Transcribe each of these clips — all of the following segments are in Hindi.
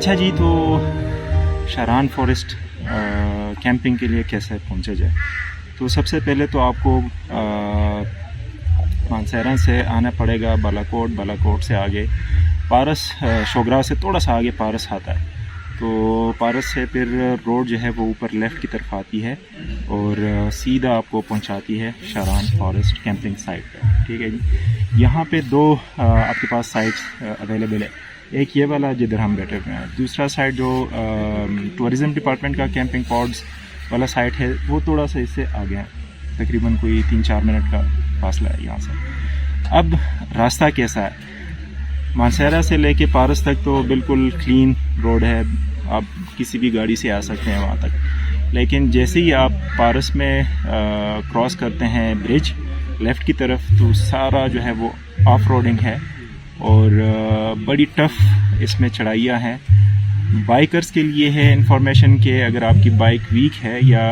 अच्छा जी, तो शारान फॉरेस्ट कैंपिंग के लिए कैसे पहुंचा जाए? तो सबसे पहले तो आपको मानसहरा से आना पड़ेगा बालाकोट। बालाकोट से आगे पारस, शोगरा से थोड़ा सा आगे पारस आता है। तो पारस से फिर रोड जो है वो ऊपर लेफ़्ट की तरफ आती है और सीधा आपको पहुंचाती है शारान फॉरेस्ट कैंपिंग साइट पर। ठीक है जी। यहाँ पे दो आपके पास साइट्स अवेलेबल है। एक ये वाला जिधर हम बैठे हुए हैं, दूसरा साइड जो टूरिज़म डिपार्टमेंट का कैंपिंग पॉड्स वाला साइट है वो थोड़ा सा इससे आगे है, तकरीबन कोई 3-4 मिनट का फासला है यहाँ से। अब रास्ता कैसा है? मानसहरा से लेके पारस तक तो बिल्कुल क्लीन रोड है, आप किसी भी गाड़ी से आ सकते हैं वहाँ तक। लेकिन जैसे ही आप पारस में क्रॉस करते हैं ब्रिज लेफ़्ट की तरफ, तो सारा जो है वो ऑफ रोडिंग है और बड़ी टफ़ इसमें चढ़ाइयाँ हैं। बाइकर्स के लिए है इन्फॉर्मेशन के, अगर आपकी बाइक वीक है या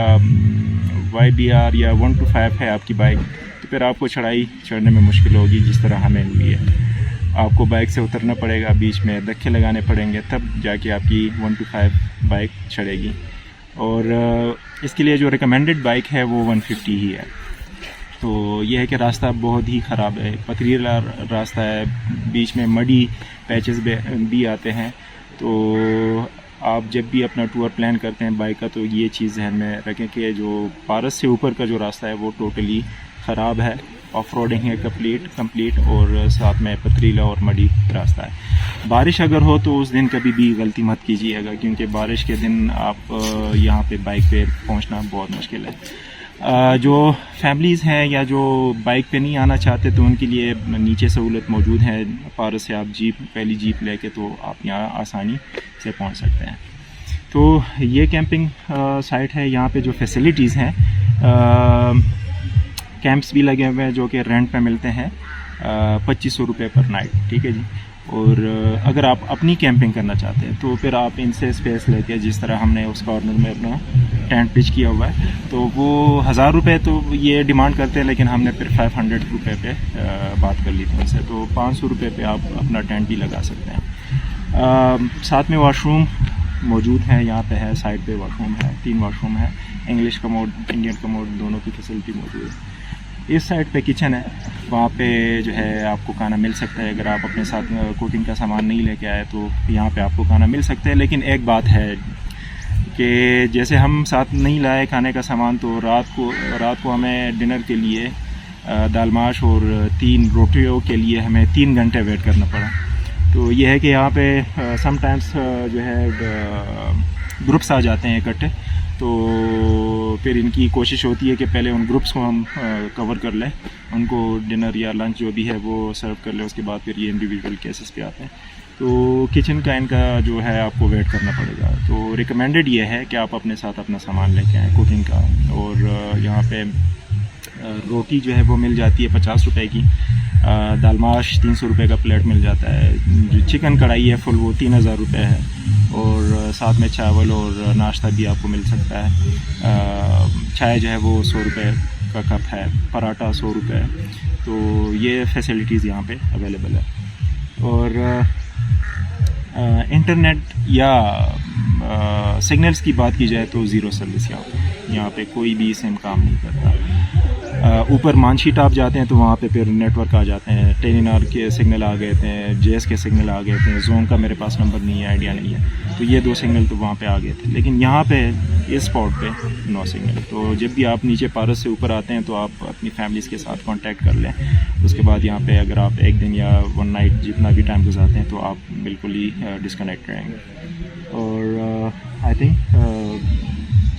YBR या 125 है आपकी बाइक, तो फिर आपको चढ़ाई चढ़ने में मुश्किल होगी जिस तरह हमें हुई है। आपको बाइक से उतरना पड़ेगा, बीच में धक्के लगाने पड़ेंगे, तब जाके आपकी 125 बाइक चढ़ेगी। और इसके लिए जो रिकमेंडेड बाइक है वो 150 ही है। तो यह है कि रास्ता बहुत ही ख़राब है, पथरीला रास्ता है, बीच में मडी पैचेस भी आते हैं। तो आप जब भी अपना टूर प्लान करते हैं बाइक का, तो ये चीज़ ध्यान में रखें कि जो पारस से ऊपर का जो रास्ता है वो टोटली ख़राब है, ऑफ रोडिंग है कंप्लीट और साथ में पथरीला और मडी रास्ता है। बारिश अगर हो तो उस दिन कभी भी गलती मत कीजिएगा, क्योंकि बारिश के दिन आप यहाँ पे बाइक पे पहुँचना बहुत मुश्किल है। जो फैमिलीज़ हैं या जो बाइक पे नहीं आना चाहते, तो उनके लिए नीचे सहूलत मौजूद है। पारस से आप पहली जीप लेके तो आप यहाँ आसानी से पहुँच सकते हैं। तो ये कैंपिंग साइट है। यहाँ पे जो फैसिलिटीज़ हैं, कैंप्स भी लगे हुए हैं जो कि रेंट पे मिलते हैं, 2500 रुपये पर नाइट। ठीक है जी। और अगर आप अपनी कैंपिंग करना चाहते हैं तो फिर आप इनसे स्पेस लेके, जिस तरह हमने उस कॉर्नर में अपना टेंट पिच किया हुआ है, तो वो 1000 रुपये तो ये डिमांड करते हैं, लेकिन हमने फिर 500 रुपये पे बात कर ली थी उनसे, तो 500 रुपये पे आप अपना टेंट भी लगा सकते हैं। साथ में वॉशरूम मौजूद है, यहाँ पे है, साइड पे वॉशरूम है, 3 वॉशरूम है, इंग्लिश कमोड, इंडियन कमोड, दोनों की फैसिलिटी मौजूद है। इस साइड पे किचन है, वहाँ पे जो है आपको खाना मिल सकता है। अगर आप अपने साथ कुकिंग का सामान नहीं लेके आए तो यहाँ पे आपको खाना मिल सकता है। लेकिन एक बात है कि जैसे हम साथ नहीं लाए खाने का सामान, तो रात को हमें डिनर के लिए दाल माश और 3 रोटियों के लिए हमें 3 घंटे वेट करना पड़ा। तो ये है कि यहाँ पे समटाइम्स जो है ग्रुप्स आ जाते हैं इकट्ठे, तो फिर इनकी कोशिश होती है कि पहले उन ग्रुप्स को हम कवर कर लें, उनको डिनर या लंच जो भी है वो सर्व कर लें, उसके बाद फिर ये इंडिविजुअल केसेस पे आते हैं। तो किचन का इनका जो है आपको वेट करना पड़ेगा। तो रिकमेंडेड ये है कि आप अपने साथ अपना सामान लेके आएँ कुकिंग का। और यहाँ पे रोटी जो है वो मिल जाती है 50 रुपये की, दाल माश 300 रुपये का प्लेट मिल जाता है, जो चिकन कढ़ाई है फुल वो 3000 रुपये है, और साथ में चावल और नाश्ता भी आपको मिल सकता है। चाय जो है वो 100 रुपये का कप है, पराठा 100 रुपये। तो ये फैसिलिटीज़ यहाँ पे अवेलेबल है। और इंटरनेट या सिग्नल्स की बात की जाए तो ज़ीरो सर्विस यहाँ पे कोई भी सिम काम नहीं करता। ऊपर मानशीट आप जाते हैं तो वहाँ पे फिर नेटवर्क आ जाते हैं, टेलीनॉर के सिग्नल आ गए थे, JS के सिग्नल आ गए थे, जोन का मेरे पास नंबर नहीं है, आइडिया नहीं है, तो ये 2 सिग्नल तो वहाँ पे आ गए थे। लेकिन यहाँ पे इस स्पॉट पे नो सिग्नल। तो जब भी आप नीचे पारस से ऊपर आते हैं तो आप अपनी फैमिलीज़ के साथ कांटेक्ट कर लें। उसके बाद यहाँ पे अगर आप एक दिन या 1 नाइट जितना भी टाइम गुजारते हैं तो आप बिल्कुल ही डिस्कनेक्ट रहेंगे। और आई थिंक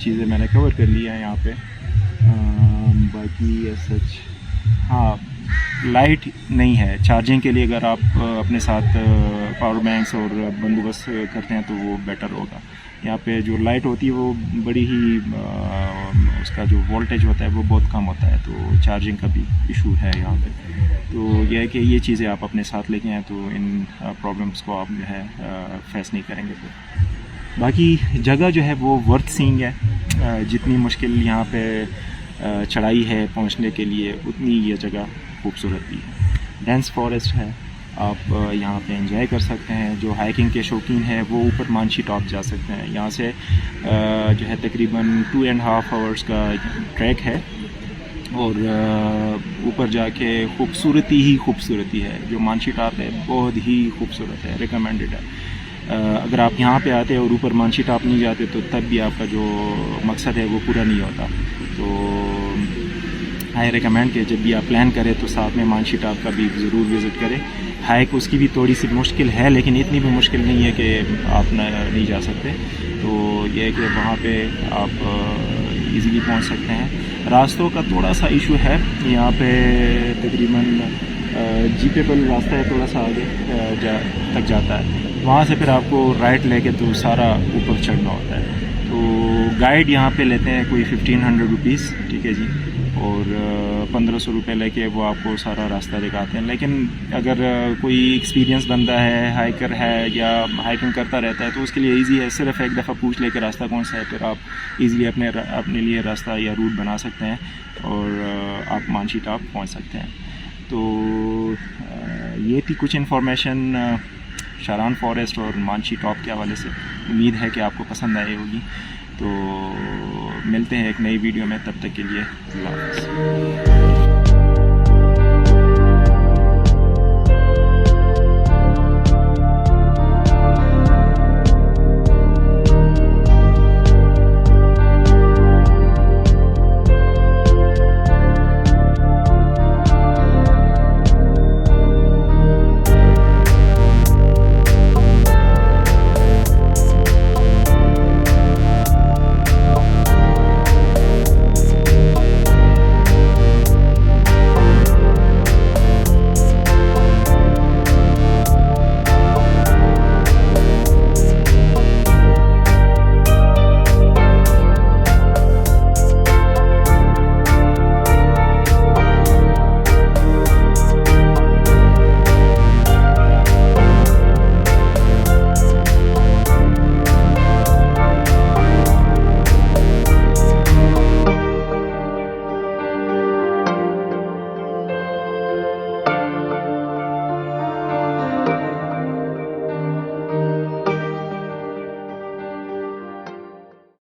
चीज़ें मैंने कवर कर ली हैं यहाँ पे। बाकी सच, हाँ, लाइट नहीं है चार्जिंग के लिए। अगर आप अपने साथ पावर बैंक्स और बंदोबस्त करते हैं तो वो बेटर होगा। यहाँ पे जो लाइट होती है वो बड़ी ही उसका जो वोल्टेज होता है वो बहुत कम होता है, तो चार्जिंग का भी इशू है यहाँ पे। तो यह है कि ये चीज़ें आप अपने साथ लेके आएँ तो इन प्रॉब्लम्स को आप जो है फेस नहीं करेंगे। तो बाकी जगह जो है वो वर्थ सीइंग है। जितनी मुश्किल यहाँ पे चढ़ाई है पहुँचने के लिए, उतनी ये जगह खूबसूरत भी है। डेंस फॉरेस्ट है, आप यहाँ पे एंजॉय कर सकते हैं। जो हाइकिंग के शौकीन है वो ऊपर मानशी टॉप जा सकते हैं। यहाँ से जो है तकरीबन 2.5 आवर्स का ट्रैक है और ऊपर जाके खूबसूरती ही खूबसूरती है। जो मानशी टॉप है बहुत ही खूबसूरत है, रिकमेंडेड है। अगर आप यहाँ पे आते और ऊपर मानशी टॉप नहीं जाते तो तब भी आपका जो मकसद है वो पूरा नहीं होता। तो आई रिकमेंड कि जब भी आप प्लान करें तो साथ में मानशी टॉप का भी ज़रूर विज़िट करें। हाइक उसकी भी थोड़ी सी मुश्किल है लेकिन इतनी भी मुश्किल नहीं है कि आप नहीं जा सकते। तो यह है कि वहाँ पे आप इजीली पहुँच सकते हैं। रास्तों का थोड़ा सा इशू है यहाँ पे, तकरीबन जीपेबल रास्ता है, थोड़ा सा आगे तक जाता है। वहाँ से फिर आपको राइट लेके तो सारा ऊपर चढ़ना होता है। तो गाइड यहाँ पे लेते हैं कोई 1500 रुपीज़, ठीक है जी, और 1500 रुपये लेके वो आपको सारा रास्ता दिखाते हैं। लेकिन अगर कोई एक्सपीरियंस बंदा है, हाइकर है या हाइकिंग करता रहता है तो उसके लिए इजी है, सिर्फ एक दफ़ा पूछ लेकर रास्ता कौन सा है, फिर आप इजीली अपने लिए रास्ता या रूट बना सकते हैं और आप मानशी टॉप पहुँच सकते हैं। तो ये थी कुछ इन्फॉर्मेशन शारान फॉरेस्ट और मानशी टॉप के हवाले से। उम्मीद है कि आपको पसंद आई होगी। तो मिलते हैं एक नई वीडियो में, तब तक के लिए अल्लाह हाफ़िज़।